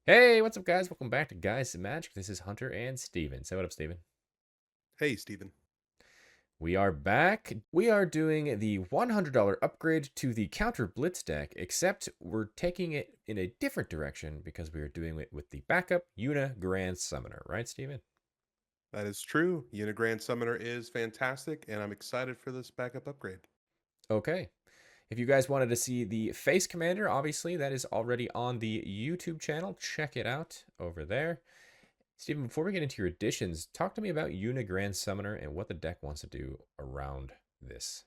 Hey, what's up, guys? Welcome back to Guys and Magic. This is Hunter and Steven. Say what up, Steven. Hey, Steven. We are back. We are doing the $100 upgrade to the Counter Blitz deck, except we're taking it in a different direction because we are doing it with the backup Yuna Grand Summoner, right, Steven? That is true. Yuna Grand Summoner is fantastic, and I'm excited for this backup upgrade. Okay. If you guys wanted to see the face commander, obviously that is already on the YouTube channel. Check it out over there. Steven, before we get into your additions, talk to me about Yuna Grand Summoner and what the deck wants to do around this.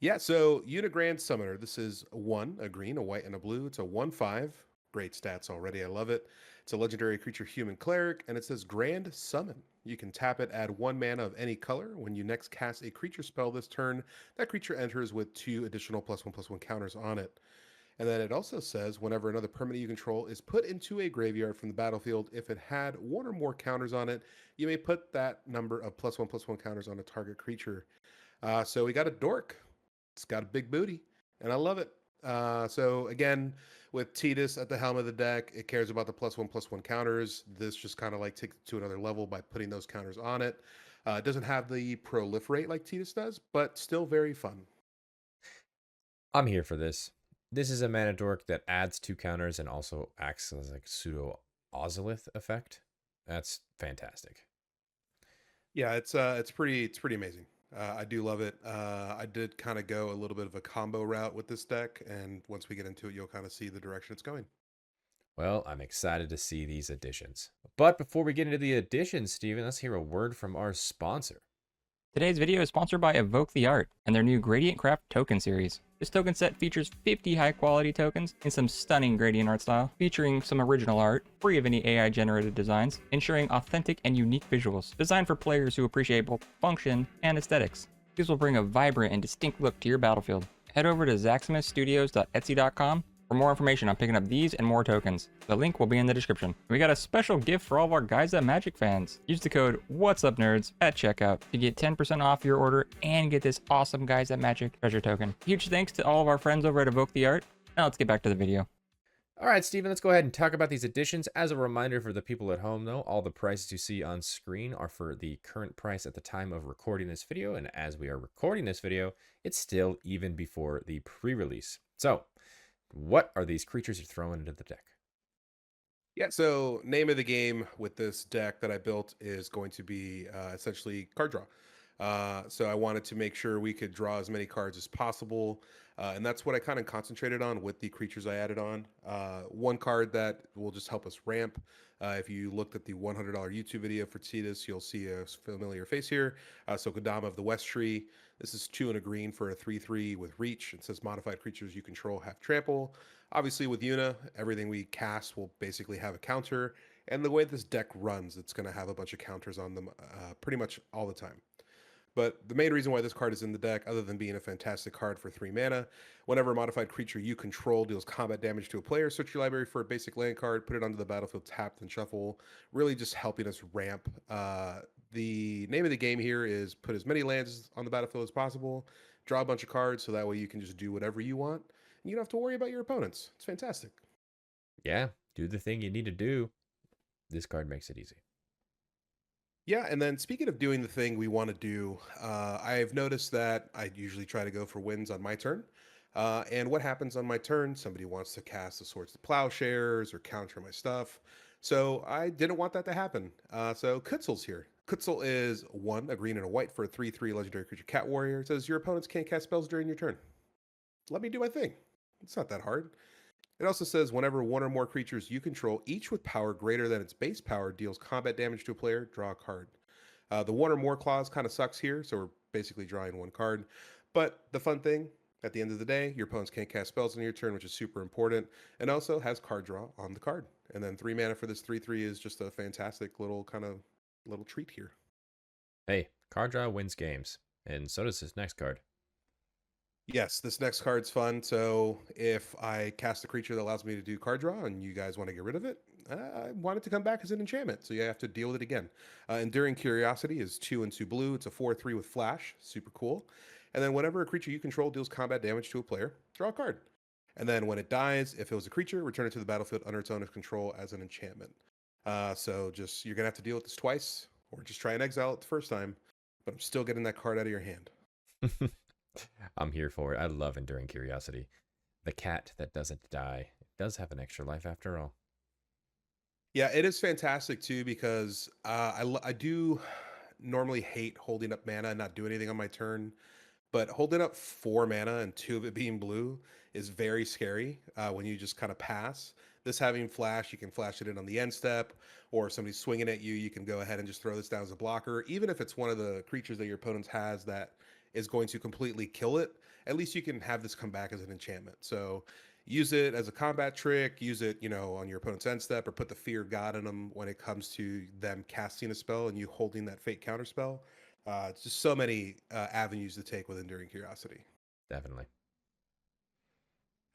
Yeah, so Yuna Grand Summoner. This is a green, a white, and a blue. It's a 1/5. Great stats already. I love it. It's a legendary creature, human cleric, and it says Grand Summon. You can tap it, add 1 mana of any color. When you next cast a creature spell this turn, that creature enters with 2 additional +1/+1 counters on it. And then it also says whenever another permanent you control is put into a graveyard from the battlefield, if it had 1 or more counters on it, you may put that number of +1/+1 counters on a target creature. So we got a dork. It's got a big booty, and I love it. So again, with Titus at the helm of the deck, it cares about the +1/+1 counters. This just kind of like takes it to another level by putting those counters on it. It doesn't have the proliferate like Titus does, but still very fun. I'm here for this. This is a mana dork that adds 2 counters and also acts as like pseudo Ozolith effect. That's fantastic. Yeah, it's pretty amazing. I do love it. I did kind of go a little bit of a combo route with this deck, and once we get into it, you'll kind of see the direction it's going. Well, I'm excited to see these additions. But before we get into the additions, Steven, let's hear a word from our sponsor. Today's video is sponsored by Evoke the Art and their new Gradient Craft token series. This token set features 50 high quality tokens in some stunning gradient art style, featuring some original art, free of any AI generated designs, ensuring authentic and unique visuals, designed for players who appreciate both function and aesthetics. These will bring a vibrant and distinct look to your battlefield. Head over to zaxxmasstudios.etsy.com for more information on picking up these and more tokens. The link will be in the description. We got a special gift for all of our Guys That Magic fans. Use the code WhatsUpNerds at checkout to get 10% off your order and get this awesome Guys That Magic treasure token. Huge thanks to all of our friends over at Evoke the Art. Now let's get back to the video. All right, Steven, let's go ahead and talk about these additions. As a reminder for the people at home, though, all the prices you see on screen are for the current price at the time of recording this video. And as we are recording this video, it's still even before the pre-release. So, what are these creatures you're throwing into the deck? Yeah, so name of the game with this deck that I built is going to be essentially card draw. So I wanted to make sure we could draw as many cards as possible, and that's what I kind of concentrated on with the creatures I added on. One card that will just help us ramp. If you looked at the $100 YouTube video for Cetus, you'll see a familiar face here. So Kodama of the West Tree. This is 2 and a green for a 3/3 with reach. It says modified creatures you control have trample. Obviously, with Yuna, everything we cast will basically have a counter. And the way this deck runs, it's going to have a bunch of counters on them pretty much all the time. But the main reason why this card is in the deck, other than being a fantastic card for 3 mana, whenever a modified creature you control deals combat damage to a player, search your library for a basic land card, put it onto the battlefield tapped and shuffle, really just helping us ramp. The name of the game here is put as many lands on the battlefield as possible, draw a bunch of cards so that way you can just do whatever you want, and you don't have to worry about your opponents. It's fantastic. Yeah, do the thing you need to do. This card makes it easy. Yeah, and then speaking of doing the thing we want to do, I've noticed that I usually try to go for wins on my turn. And what happens on my turn? Somebody wants to cast the Swords to Plowshares or counter my stuff. So I didn't want that to happen. So Kutzel's here. Kutzel is 1, a green and a white for a 3/3 legendary creature cat warrior. It says your opponents can't cast spells during your turn. Let me do my thing. It's not that hard. It also says whenever 1 or more creatures you control, each with power greater than its base power, deals combat damage to a player, draw a card. The 1 or more clause kind of sucks here, so we're basically drawing 1 card. But the fun thing, at the end of the day, your opponents can't cast spells on your turn, which is super important, and also has card draw on the card. And then 3 mana for this 3/3 is just a fantastic little kind of little treat here. Hey, card draw wins games, and so does this next card. Yes, this next card's fun. So if I cast a creature that allows me to do card draw and you guys want to get rid of it, I want it to come back as an enchantment. So you have to deal with it again. Enduring Curiosity is 2 and 2 blue. It's a 4/3 with flash. Super cool. And then whenever a creature you control deals combat damage to a player, draw a card. And then when it dies, if it was a creature, return it to the battlefield under its owner's control as an enchantment. So just you're gonna have to deal with this twice, or just try and exile it the first time. But I'm still getting that card out of your hand. I'm here for it. I love Enduring Curiosity. The cat that doesn't die does have an extra life after all. Yeah, it is fantastic too because I do normally hate holding up mana and not do anything on my turn. But holding up 4 mana and 2 of it being blue is very scary when you just kind of pass. This having flash, you can flash it in on the end step, or if somebody's swinging at you, you can go ahead and just throw this down as a blocker. Even if it's one of the creatures that your opponent has that is going to completely kill it, at least you can have this come back as an enchantment. So use it as a combat trick, use it, on your opponent's end step, or put the fear of God in them when it comes to them casting a spell and you holding that fate counter spell. It's just so many avenues to take with Enduring Curiosity. Definitely.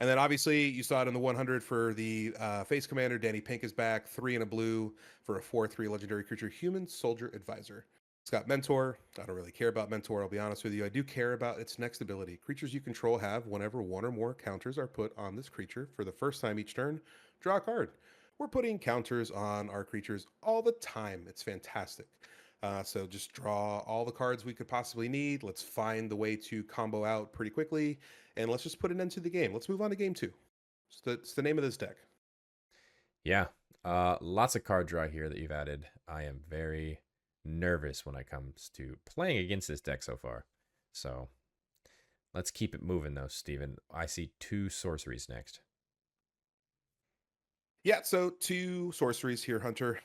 And then obviously you saw it in the 100 for the Face Commander. Danny Pink is back, 3 and a blue for a 4/3 legendary creature, Human Soldier Advisor. It's got Mentor. I don't really care about Mentor, I'll be honest with you. I do care about its next ability. Creatures you control have, whenever one or more counters are put on this creature for the first time each turn, draw a card. We're putting counters on our creatures all the time. It's fantastic. So just draw all the cards we could possibly need. Let's find the way to combo out pretty quickly, and let's just put an end to the game. Let's move on to game 2. It's the name of this deck. Yeah. Lots of card draw here that you've added. I am very nervous when it comes to playing against this deck so far. So let's keep it moving though, Steven. I see 2 sorceries next. Yeah, so 2 sorceries here, Hunter.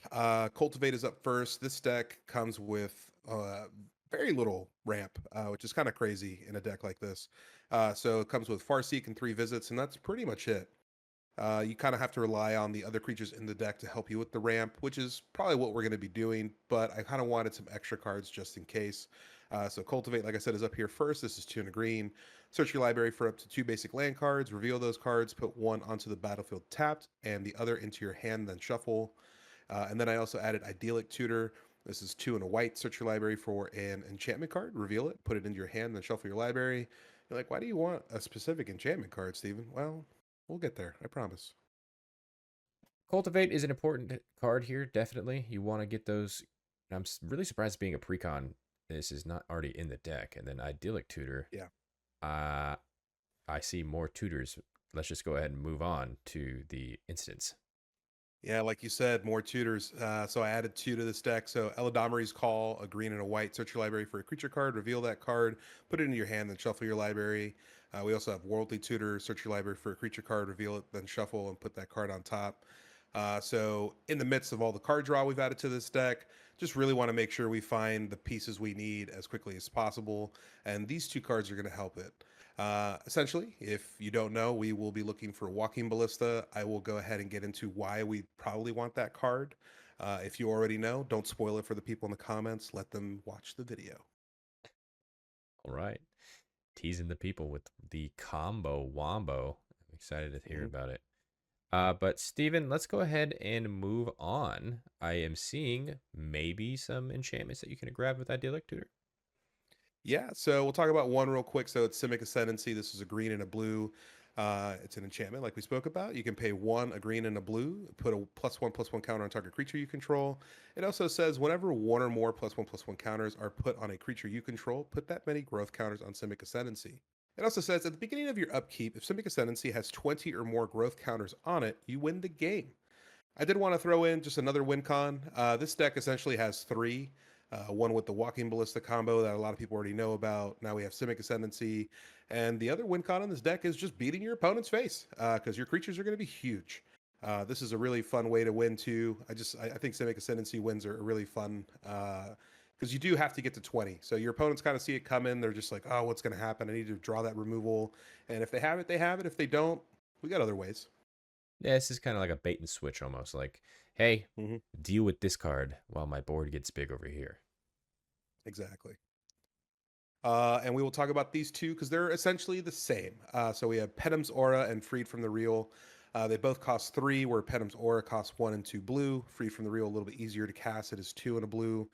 Cultivate is up first. This deck comes with very little ramp, which is kind of crazy in a deck like this. So it comes with Farseek and 3 visits, and that's pretty much it. You kind of have to rely on the other creatures in the deck to help you with the ramp, which is probably what we're going to be doing, but I kind of wanted some extra cards just in case. So Cultivate, like I said, is up here first. This is 2 and a green. Search your library for up to 2 basic land cards, reveal those cards, put one onto the battlefield tapped, and the other into your hand, then shuffle. And then I also added Idyllic Tutor. This is 2 and a white. Search your library for an enchantment card, reveal it, put it into your hand, then shuffle your library. You're like, why do you want a specific enchantment card, Steven? Well, we'll get there, I promise. Cultivate is an important card here, definitely. You want to get those. I'm really surprised being a precon. This is not already in the deck. And then Idyllic Tutor. Yeah. I see more tutors. Let's just go ahead and move on to the instance. Yeah, like you said, more tutors. So I added 2 to this deck. So Eladamri's Call, a green and a white. Search your library for a creature card, reveal that card, put it into your hand, then shuffle your library. We also have Worldly Tutor. Search your library for a creature card, reveal it, then shuffle and put that card on top. So in the midst of all the card draw we've added to this deck, just really want to make sure we find the pieces we need as quickly as possible. And these 2 cards are going to help it. Essentially, if you don't know, we will be looking for Walking Ballista. I will go ahead and get into why we probably want that card. If you already know, don't spoil it for the people in the comments. Let them watch the video. All right. Teasing the people with the combo wombo. I'm excited to hear about it. But Steven, let's go ahead and move on. I am seeing maybe some enchantments that you can grab with Idyllic Tutor. Yeah, so we'll talk about one real quick. So it's Simic Ascendancy. This is a green and a blue. It's an enchantment like we spoke about. You can pay 1, a green and a blue, put a +1/+1 counter on target creature you control. It also says whenever 1 or more +1/+1 counters are put on a creature you control, put that many growth counters on Simic Ascendancy. It also says at the beginning of your upkeep, if Simic Ascendancy has 20 or more growth counters on it, you win the game. I did want to throw in just another win con. This deck essentially has 3. One with the Walking Ballista combo that a lot of people already know about. Now we have Simic Ascendancy. And the other win con on this deck is just beating your opponent's face because your creatures are going to be huge. This is a really fun way to win too. I think Simic Ascendancy wins are really fun because you do have to get to 20. So your opponents kind of see it coming. They're just like, oh, what's going to happen? I need to draw that removal. And if they have it, they have it. If they don't, we got other ways. Yeah, this is kind of like a bait and switch almost. Like, hey, deal with this card while my board gets big over here. Exactly. And we will talk about these 2 because they're essentially the same. So we have Penum's Aura and Freed from the Real. They both cost 3, where Penum's Aura costs 1 and 2 blue. Freed from the Real, a little bit easier to cast. It is 2 and a blue.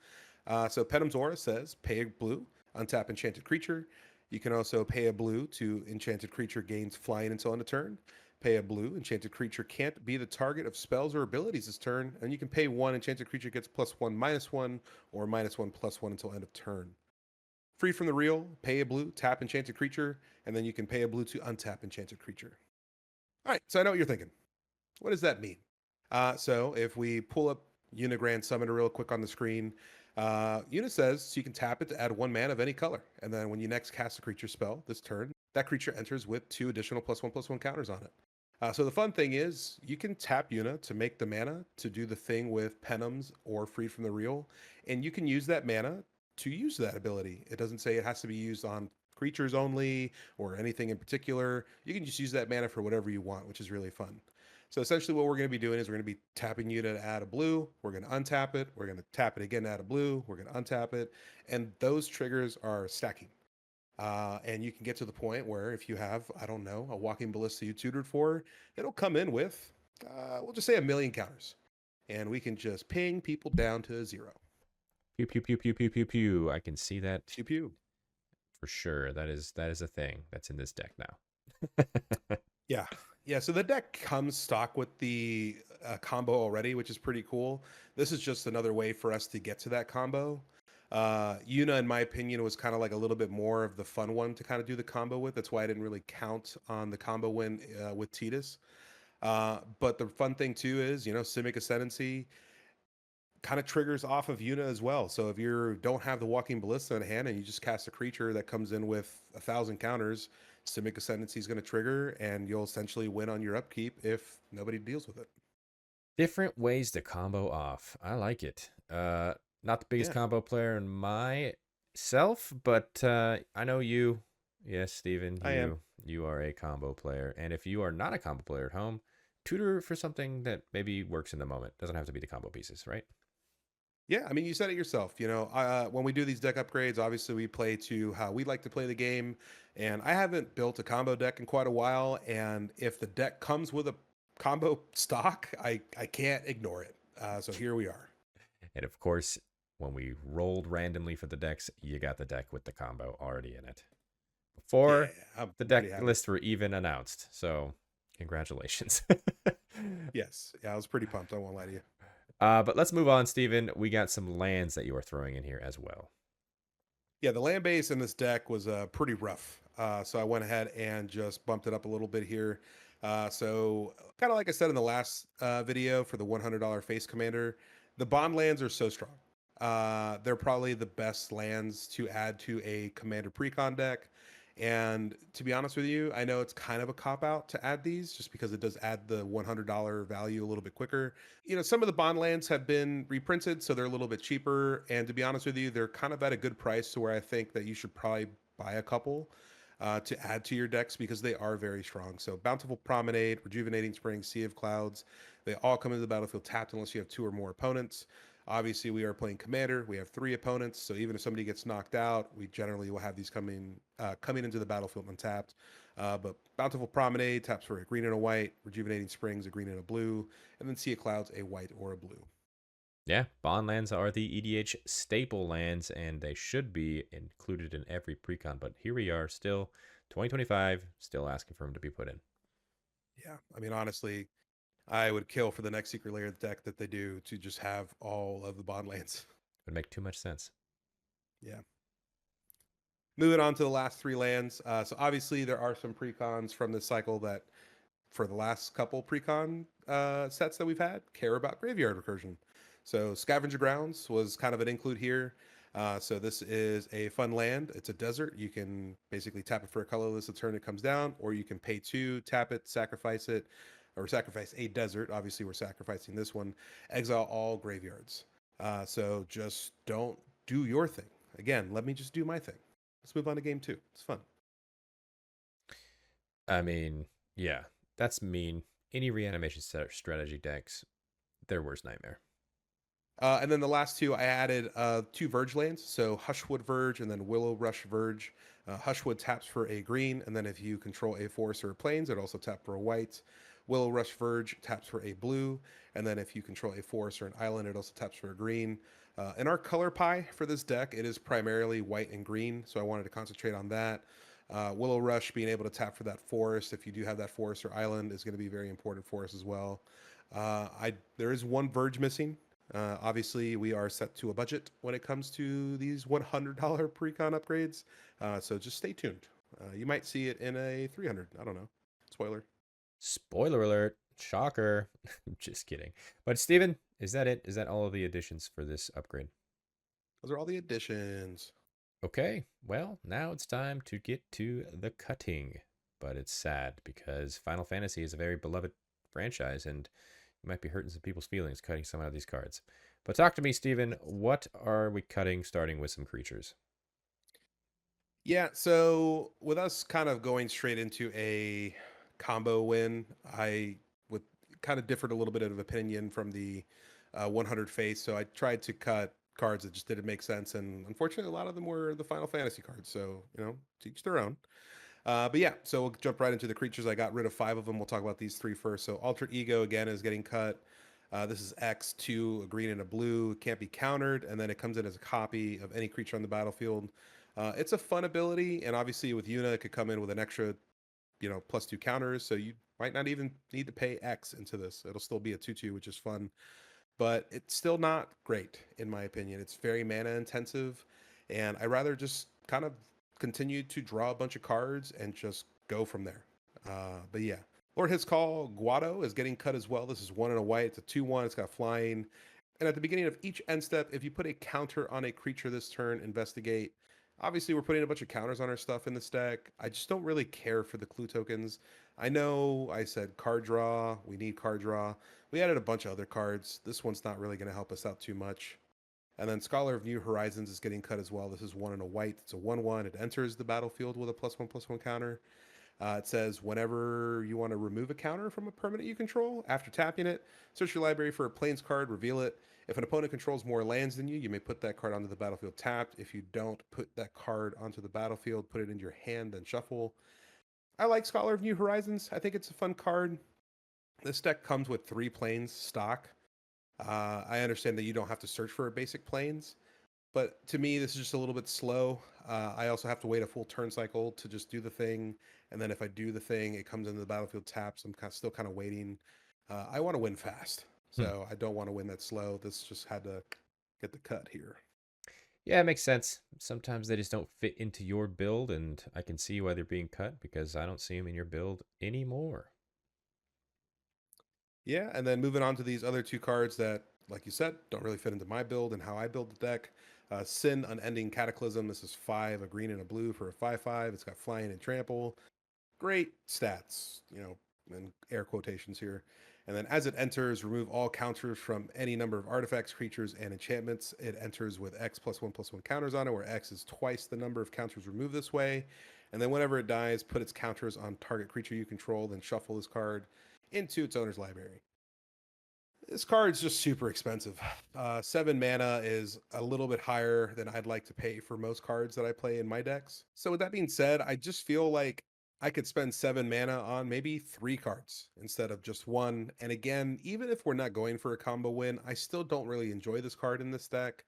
So Penum's Aura says, pay a blue, untap enchanted creature. You can also pay a blue to enchanted creature gains flying until end of turn. Pay a blue, enchanted creature can't be the target of spells or abilities this turn. And you can pay one, enchanted creature gets +1/-1 or -1/+1 until end of turn. Free from the real, pay a blue, tap enchanted creature, and then you can pay a blue to untap enchanted creature. All right, so I know what you're thinking. What does that mean? So if we pull up Yuna Grand Summoner real quick on the screen, Yuna says you can tap it to add 1 mana of any color. And then when you next cast a creature spell this turn, that creature enters with 2 additional +1/+1 counters on it. So the fun thing is you can tap Yuna to make the mana to do the thing with Penims or Free from the Real, and you can use that mana to use that ability. It doesn't say it has to be used on creatures only or anything in particular. You can just use that mana for whatever you want, which is really fun. So essentially what we're going to be doing is we're going to be tapping Yuna to add a blue. We're going to untap it. We're going to tap it again to add a blue. We're going to untap it. And those triggers are stacking. And you can get to the point where if you have, I don't know, a walking ballista you tutored for, it'll come in with, we'll just say 1,000,000 counters. And we can just ping people down to 0. Pew pew pew pew pew pew pew. I can see that Pew pew. for sure. That is a thing that's in this deck now. Yeah. Yeah, so the deck comes stock with the combo already, which is pretty cool. This is just another way for us to get to that combo. Yuna, in my opinion, was kind of like a little bit more of the fun one to kind of do the combo with. That's why I didn't really count on the combo win with Tidus. But the fun thing too is, Simic Ascendancy kind of triggers off of Yuna as well. So if you don't have the Walking Ballista in hand and you just cast a creature that comes in with 1,000 counters, Simic Ascendancy is going to trigger, and you'll essentially win on your upkeep if nobody deals with it. Different ways to combo off. I like it. Not the biggest combo player in myself, but I know you. Yes, Steven, I am. You are a combo player. And if you are not a combo player at home, tutor for something that maybe works in the moment. Doesn't have to be the combo pieces, right? Yeah, I mean, you said it yourself. When we do these deck upgrades, obviously we play to how we like to play the game. And I haven't built a combo deck in quite a while. And if the deck comes with a combo stock, I can't ignore it. So here we are. And of course, when we rolled randomly for the decks, you got the deck with the combo already in it before the deck lists were even announced. So congratulations. Yes. Yeah, I was pretty pumped. I won't lie to you. But let's move on, Steven. We got some lands that you are throwing in here as well. Yeah, the land base in this deck was pretty rough. So I went ahead and just bumped it up a little bit here. So kind of like I said in the last video for the $100 face commander, the bond lands are so strong. They're probably the best lands to add to a commander precon deck. And to be honest with you, I know it's kind of a cop out to add these just because it does add the $100 value a little bit quicker. Some of the bond lands have been reprinted, so they're a little bit cheaper. And to be honest with you, they're kind of at a good price to where I think that you should probably buy a couple to add to your decks because they are very strong. So Bountiful Promenade, Rejuvenating Spring, Sea of Clouds, they all come into the battlefield tapped unless you have 2 or more opponents. Obviously, we are playing Commander. We have 3 opponents, so even if somebody gets knocked out, we generally will have these coming into the battlefield untapped. But Bountiful Promenade taps for a green and a white, Rejuvenating Springs a green and a blue, and then Sea of Clouds a white or a blue. Yeah, bond lands are the EDH staple lands, and they should be included in every precon. But here we are, still 2025, still asking for them to be put in. Yeah, I mean, honestly, I would kill for the next secret layer deck that they do to just have all of the bond lands. Would make too much sense. Yeah. Moving on to the last 3 lands. So obviously there are some precons from this cycle that for the last couple precon sets that we've had care about graveyard recursion. So Scavenger Grounds was kind of an include here. So this is a fun land. It's a desert. You can basically tap it for a colorless the turn it comes down, or you can pay 2, tap it, sacrifice it, or sacrifice a desert. Obviously, we're sacrificing this one. Exile all graveyards. So just don't do your thing. Again, let me just do my thing. Let's move on to game 2. It's fun. I mean, yeah, that's mean. Any reanimation strategy decks, their worst nightmare. And then the last 2, I added 2 Verge lands. So Hushwood Verge and then Willow Rush Verge. Hushwood taps for a green, and then if you control a forest or a plains, it also tap for a white. Willow Rush Verge taps for a blue, and then if you control a forest or an island, it also taps for a green. In our color pie for this deck, it is primarily white and green, so I wanted to concentrate on that. Willow Rush, being able to tap for that forest, if you do have that forest or island, is going to be very important for us as well. There is one Verge missing. Obviously, we are set to a budget when it comes to these $100 Precon upgrades, so just stay tuned. You might see it in a 300. I don't know. Spoiler. Spoiler alert. Shocker. Just kidding. But Steven, is that it? Is that all of the additions for this upgrade? Those are all the additions. Okay, well, now it's time to get to the cutting. But it's sad because Final Fantasy is a very beloved franchise and you might be hurting some people's feelings cutting some out of these cards. But talk to me, Steven. What are we cutting starting with some creatures? Yeah, so with us kind of going straight into a combo win, I would kind of differed a little bit of opinion from the 100 face. So I tried to cut cards that just didn't make sense, and unfortunately, a lot of them were the Final Fantasy cards. So to each their own. But yeah, so we'll jump right into the creatures. I got rid of 5 of them. We'll talk about these 3 first. So Alter Ego again is getting cut. This is X2, a green and a blue. Can't be countered, and then it comes in as a copy of any creature on the battlefield. It's a fun ability, and obviously with Yuna, it could come in with an extra, +2 counters. So you might not even need to pay X into this. It'll still be a 2/2, which is fun, but it's still not great in my opinion. It's very mana intensive, and I rather just kind of continue to draw a bunch of cards and just go from there. But yeah, Lord His Call Guado is getting cut as well. This is 1 and a white. It's a 2/1. It's got flying. And at the beginning of each end step, if you put a counter on a creature this turn, investigate. Obviously, we're putting a bunch of counters on our stuff in this deck. I just don't really care for the clue tokens. I know I said card draw. We need card draw. We added a bunch of other cards. This one's not really going to help us out too much. And then Scholar of New Horizons is getting cut as well. This is 1 and a white. It's a 1/1. It enters the battlefield with a +1/+1 counter. It says whenever you want to remove a counter from a permanent you control, after tapping it, search your library for a plains card, reveal it. If an opponent controls more lands than you, you may put that card onto the battlefield tapped. If you don't put that card onto the battlefield, put it into your hand, then shuffle. I like Scholar of New Horizons. I think it's a fun card. This deck comes with 3 plains stock. I understand that you don't have to search for a basic plains, but to me, this is just a little bit slow. I also have to wait a full turn cycle to just do the thing. And then if I do the thing, it comes into the battlefield taps. I'm still kind of waiting. I want to win fast. So I don't want to win that slow. This just had to get the cut here. Yeah, it makes sense. Sometimes they just don't fit into your build, and I can see why they're being cut because I don't see them in your build anymore. Yeah, and then moving on to these other 2 cards that, like you said, don't really fit into my build and how I build the deck. Sin Unending Cataclysm. This is 5, a green and a blue for a 5/5. It's got flying and trample. Great stats, in air quotations here. And then as it enters, remove all counters from any number of artifacts, creatures, and enchantments. It enters with X +1/+1 counters on it, where X is twice the number of counters removed this way. And then whenever it dies, put its counters on target creature you control, then shuffle this card into its owner's library. This card's just super expensive. 7 mana is a little bit higher than I'd like to pay for most cards that I play in my decks. So with that being said, I just feel like I could spend 7 mana on maybe 3 cards instead of just 1. And again, even if we're not going for a combo win, I still don't really enjoy this card in this deck.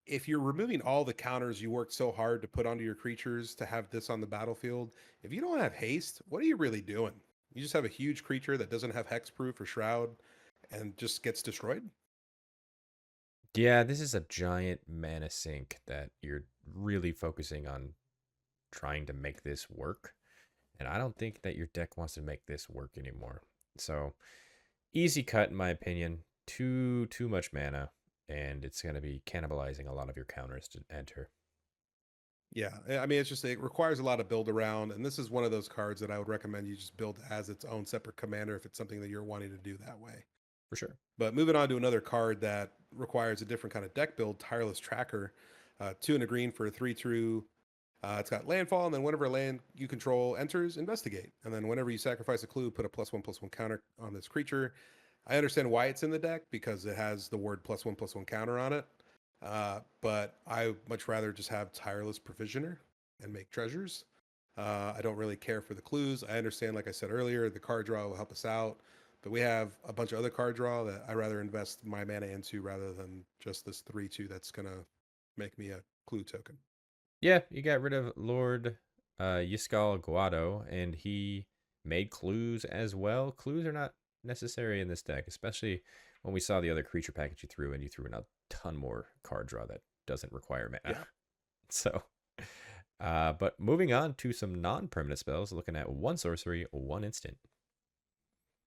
If you're removing all the counters you worked so hard to put onto your creatures to have this on the battlefield, if you don't have haste, what are you really doing? You just have a huge creature that doesn't have hexproof or shroud and just gets destroyed. Yeah, this is a giant mana sink that you're really focusing on trying to make this work. And I don't think that your deck wants to make this work anymore. So easy cut in my opinion. Too much mana, and it's going to be cannibalizing a lot of your counters to enter. Yeah, I mean, it requires a lot of build around, and this is one of those cards that I would recommend you just build as its own separate commander if it's something that you're wanting to do that way. For sure. But moving on to another card that requires a different kind of deck build, Tireless Tracker. 2 and a green for a 3/2. It's got landfall, and then whenever a land you control enters, investigate. And then whenever you sacrifice a clue, put a +1/+1 counter on this creature. I understand why it's in the deck because it has the word +1/+1 counter on it. But I much rather just have Tireless Provisioner and make treasures. I don't really care for the clues. I understand, like I said earlier, the card draw will help us out, But we have a bunch of other card draw that I rather invest my mana into rather than just this 3/2 that's gonna make me a clue token. Yeah, you got rid of Lord Yiskal Guado, and he made clues as well. Clues are not necessary in this deck, especially when we saw the other creature package you threw, and you threw in a ton more card draw that doesn't require mana. Yeah. So, but moving on to some non-permanent spells, looking at 1 sorcery, 1 instant.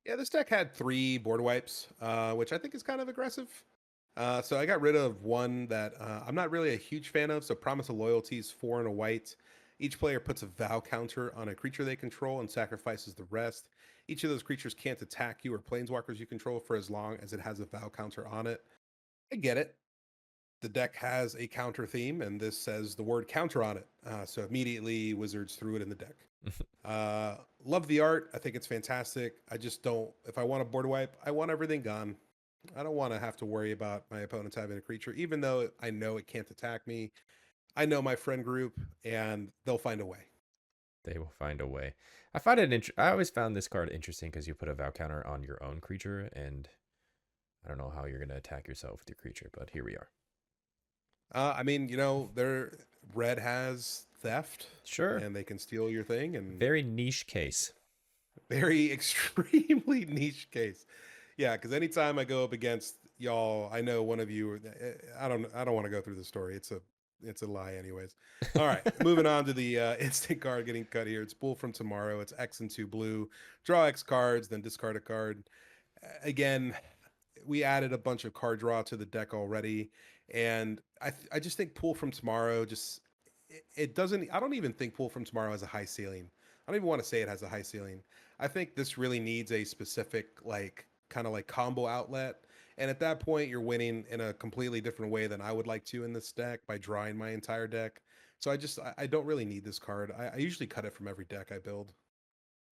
Yeah, this deck had 3 board wipes, which I think is kind of aggressive. So I got rid of one that I'm not really a huge fan of. So Promise of Loyalty is 4 and a white. Each player puts a vow counter on a creature they control and sacrifices the rest. Each of those creatures can't attack you or planeswalkers you control for as long as it has a vow counter on it. I get it. The deck has a counter theme, and this says the word counter on it. So immediately Wizards threw it in the deck. Love the art. I think it's fantastic. I just don't, if I want a board wipe, I want everything gone. I don't want to have to worry about my opponents having a creature, even though I know it can't attack me. I know my friend group, and they'll find a way. They will find a way. I find it. I always found this card interesting because you put a vow counter on your own creature, and I don't know how you're going to attack yourself with your creature, but here we are. I mean, their red has theft, Sure. and they can steal your thing, and Very niche case. very extremely niche case. Yeah, because anytime I go up against y'all, I know one of you. I don't want to go through the story. It's a lie, anyways. All right, moving on to the instant card getting cut here. It's Pull from Tomorrow. It's X and 2 blue. Draw X cards, then discard a card. Again, we added a bunch of card draw to the deck already, and I just think Pull from Tomorrow just it doesn't. I don't even think Pull from Tomorrow has a high ceiling. I don't even want to say it has a high ceiling. I think this really needs a specific kind of like combo outlet. And at that point, you're winning in a completely different way than I would like to in this deck by drawing my entire deck. So I don't really need this card. I usually cut it from every deck I build.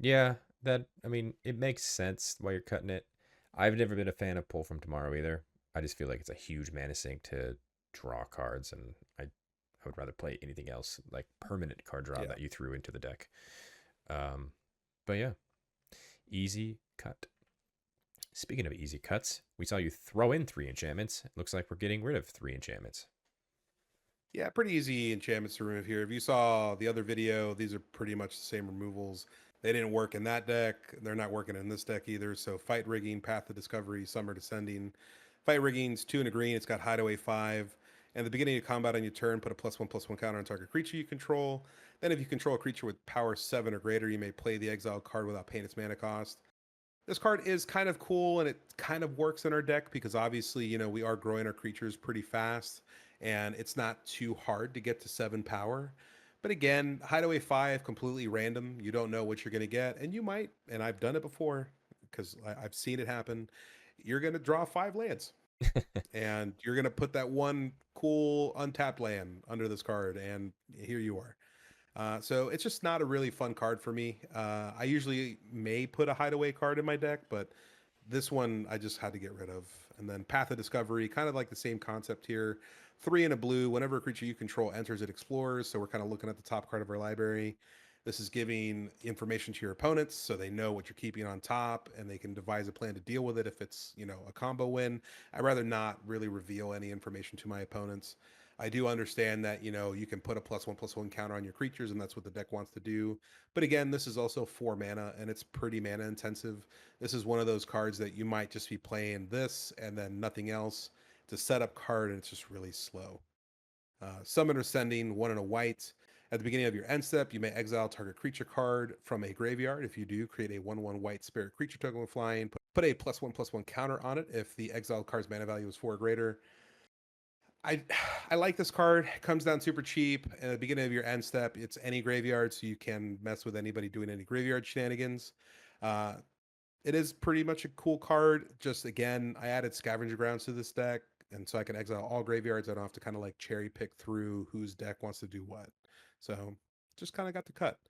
Yeah, I mean, it makes sense why you're cutting it. I've never been a fan of Pull from Tomorrow either. I just feel like it's a huge mana sink to draw cards, and I would rather play anything else like permanent card draw that you threw into the deck. But yeah, easy cut. Speaking of easy cuts, we saw you throw in 3 enchantments. It looks like we're getting rid of 3 enchantments. Yeah, pretty easy enchantments to remove here. If you saw the other video, these are pretty much the same removals. They didn't work in that deck. They're not working in this deck either. So Fight Rigging, Path of Discovery, Summer Descending. Fight Rigging's 2 and a green. It's got Hideaway 5. And at the beginning of combat on your turn, put a +1/+1 counter on target creature you control. Then if you control a creature with power 7 or greater, you may play the exiled card without paying its mana cost. This card is kind of cool, and it kind of works in our deck because obviously, we are growing our creatures pretty fast, and it's not too hard to get to 7 power. But again, Hideaway 5, completely random. You don't know what you're going to get, and you might, and I've done it before because I've seen it happen. You're going to draw 5 lands, and you're going to put that one cool untapped land under this card, and here you are. So it's just not a really fun card for me. I usually may put a Hideaway card in my deck, but this one I just had to get rid of. And then Path of Discovery, kind of like the same concept here. 3 and a blue. Whenever a creature you control enters, it explores. So we're kind of looking at the top card of our library. This is giving information to your opponents so they know what you're keeping on top and they can devise a plan to deal with it if it's, a combo win. I'd rather not really reveal any information to my opponents. I do understand that, you can put a +1/+1 counter on your creatures, and that's what the deck wants to do. But again, this is also 4 mana, and it's pretty mana intensive. This is one of those cards that you might just be playing this and then nothing else. It's a setup card, and it's just really slow. Summoner Sending, 1 and a white. At the beginning of your end step, you may exile target creature card from a graveyard. If you do, create a 1/1 white spirit creature token with flying. Put a +1/+1 counter on it if the exiled card's mana value is 4 or greater. I like this card. It comes down super cheap. At the beginning of your end step, it's any graveyard, so you can mess with anybody doing any graveyard shenanigans. It is pretty much a cool card. Just again, I added Scavenger Grounds to this deck, and so I can exile all graveyards. I don't have to kind of like cherry pick through whose deck wants to do what. So just kind of got the cut.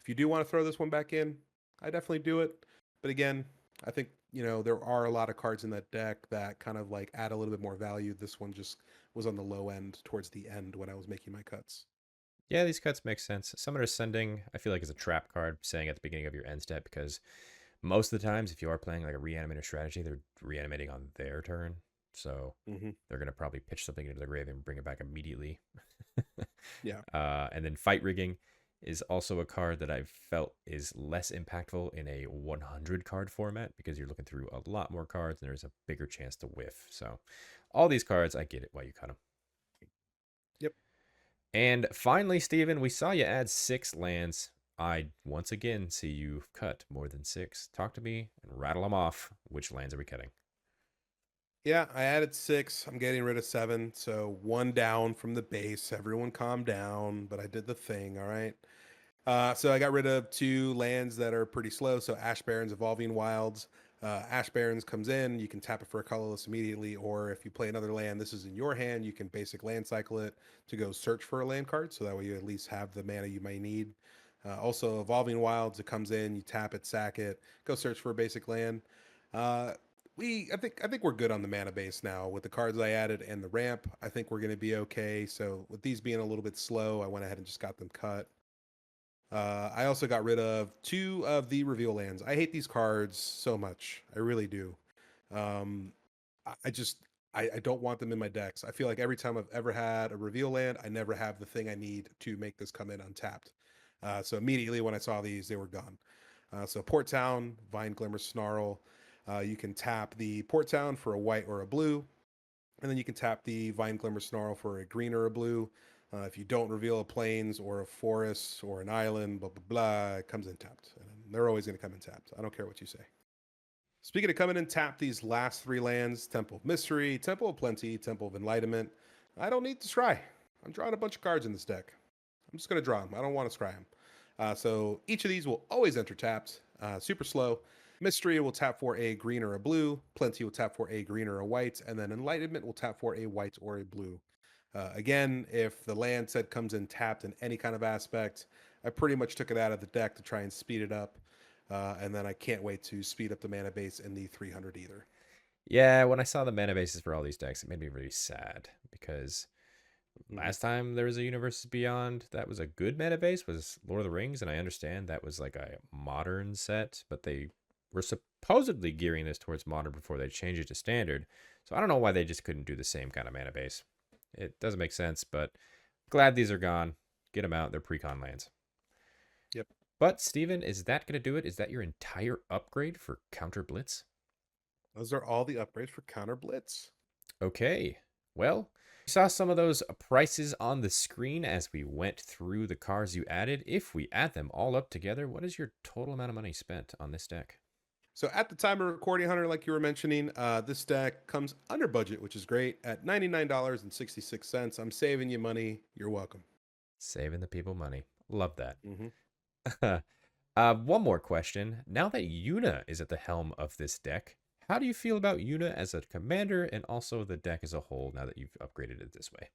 If you do want to throw this one back in, I definitely do it. But again, I think, there are a lot of cards in that deck that kind of like add a little bit more value. This one just was on the low end towards the end when I was making my cuts. Yeah, these cuts make sense. Summoner Sending, I feel like, is a trap card saying at the beginning of your end step because Most of the times, if you are playing like a reanimator strategy, they're reanimating on their turn. So Hmm. they're going to probably pitch something into the grave and bring it back immediately. Yeah. And then fight rigging is also a card that I've felt is less impactful in a 100 card format because you're looking through a lot more cards and there's a bigger chance to whiff. So all these cards, I get it why you cut them. Yep. And finally, Steven, we saw you add 6 lands. I once again see you've cut more than 6. Talk to me and rattle them off. Which lands are we cutting? Yeah, I added 6. I'm getting rid of 7. So 1 down from the base. Everyone calm down, but I did the thing, all right? So I got rid of 2 lands that are pretty slow. So Ash Barrens, Evolving Wilds. Ash Barrens comes in, you can tap it for a colorless immediately, or if you play another land, this is in your hand, you can basic land cycle it to go search for a land card. So that way you at least have the mana you may need. Also, Evolving Wilds, it comes in, you tap it, sack it, go search for a basic land. Uh, I think we're good on the mana base now with the cards I added and the ramp. I think we're going to be okay. So with these being a little bit slow, I went ahead and just got them cut. I also got rid of 2 of the reveal lands. I hate these cards so much. I really do. Um, I just I don't want them in my decks. I feel like every time I've ever had a reveal land, I never have the thing I need to make this come in untapped. So immediately when I saw these, they were gone. So Port Town, Vine Glimmer Snarl. You can tap the Port Town for a white or a blue, and then you can tap the Vine Glimmer Snarl for a green or a blue. If you don't reveal a plains or a forest or an island, blah, blah, blah, it comes in tapped. And they're always going to come in tapped. I don't care what you say. Speaking of coming in tapped, these last 3 lands, Temple of Mystery, Temple of Plenty, Temple of Enlightenment, I don't need to scry. I'm drawing a bunch of cards in this deck. I'm just going to draw them. I don't want to scry them. So each of these will always enter tapped, super slow. Mystery will tap for a green or a blue. Plenty will tap for a green or a white. And then Enlightenment will tap for a white or a blue. Again, if the land set comes in tapped in any kind of aspect, I pretty much took it out of the deck to try and speed it up. And then I can't wait to speed up the mana base in the 300 either. Yeah, when I saw the mana bases for all these decks, it made me really sad because Mhm. last time there was a Universes Beyond that was a good meta base was Lord of the Rings, and I understand that was like a modern set, but they were supposedly gearing this towards modern before they changed it to standard. So I don't know why they just couldn't do the same kind of mana base. It doesn't make sense, but glad these are gone. Get them out. They're Precon lands. Yep. But Steven, is that going to do it? Is that your entire upgrade for Counter Blitz? Those are all the upgrades for Counter Blitz. Okay. Well, we saw some of those prices on the screen as we went through the cards you added. If we add them all up together, what is your total amount of money spent on this deck? So at the time of recording, Hunter, like you were mentioning, this deck comes under budget, which is great, at $99.66. I'm saving you money. You're welcome. Saving the people money. Love that. Mm-hmm. One more question. Now that Yuna is at the helm of this deck, how do you feel about Yuna as a commander and also the deck as a whole now that you've upgraded it this way?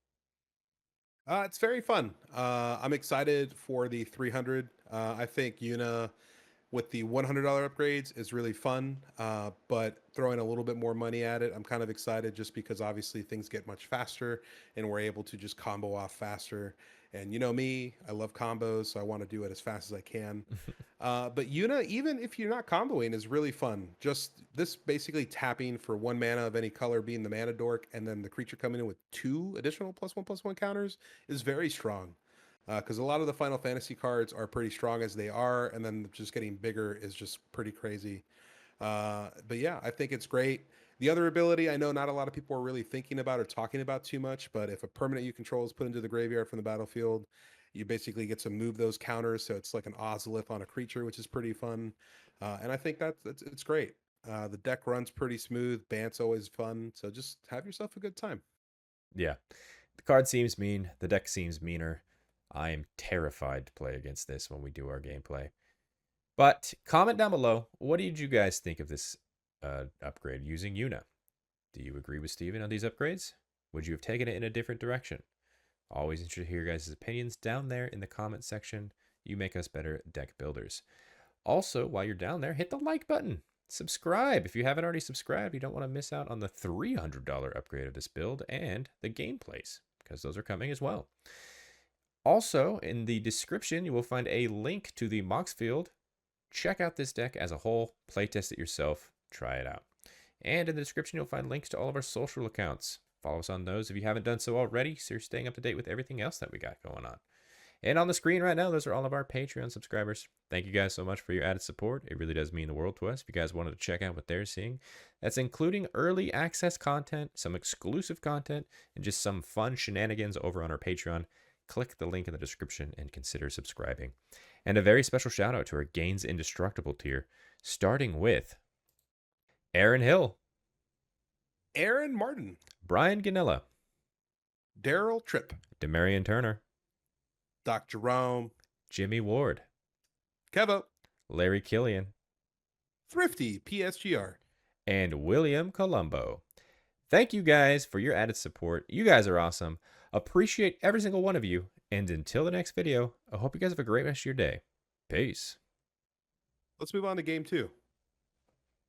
It's very fun. I'm excited for the 300. I think Yuna with the $100 upgrades is really fun, but throwing a little bit more money at it, I'm kind of excited just because obviously things get much faster and we're able to just combo off faster. And you know me, I love combos, so I want to do it as fast as I can. But Yuna, even if you're not comboing, is really fun. Just this basically tapping for 1 mana of any color being the mana dork, and then the creature coming in with 2 additional +1/+1 counters is very strong. Because a lot of the Final Fantasy cards are pretty strong as they are, and then just getting bigger is just pretty crazy. But yeah, I think it's great. The other ability I know not a lot of people are really thinking about or talking about too much, but if a permanent you control is put into the graveyard from the battlefield, you basically get to move those counters. So it's like an Ozolith on a creature, which is pretty fun. And I think that's it's great. The deck runs pretty smooth. Bant's always fun. So just have yourself a good time. Yeah. The card seems mean. The deck seems meaner. I am terrified to play against this when we do our gameplay. But comment down below, what did you guys think of this upgrade using Yuna? Do you agree with Steven on these upgrades? Would you have taken it in a different direction? Always interested to hear your guys' opinions down there in the comment section. You make us better deck builders. Also, while you're down there, hit the like button. Subscribe. If you haven't already subscribed, you don't want to miss out on the $300 upgrade of this build and the gameplays, because those are coming as well. Also, in the description, you will find a link to the Moxfield check out this deck as a whole, playtest it yourself, try it out. And in the description, you'll find links to all of our social accounts. Follow us on those if you haven't done so already, so you're staying up to date with everything else that we got going on. And on the screen right now, those are all of our Patreon subscribers. Thank you guys so much for your added support. It really does mean the world to us. If you guys wanted to check out what they're seeing, that's including early access content, some exclusive content, and just some fun shenanigans over on our Patreon. Click the link in the description and consider subscribing. And a very special shout out to our Gains Indestructible tier, starting with Aaron Hill, Aaron Martin, Brian Ganella, Daryl Tripp, Demarion Turner, Doc Jerome, Jimmy Ward, Kevo, Larry Killian, Thrifty PSGR, and William Colombo. Thank you guys for your added support. You guys are awesome. Appreciate every single one of you. And until the next video, I hope you guys have a great rest of your day. Peace. Let's move on to game 2.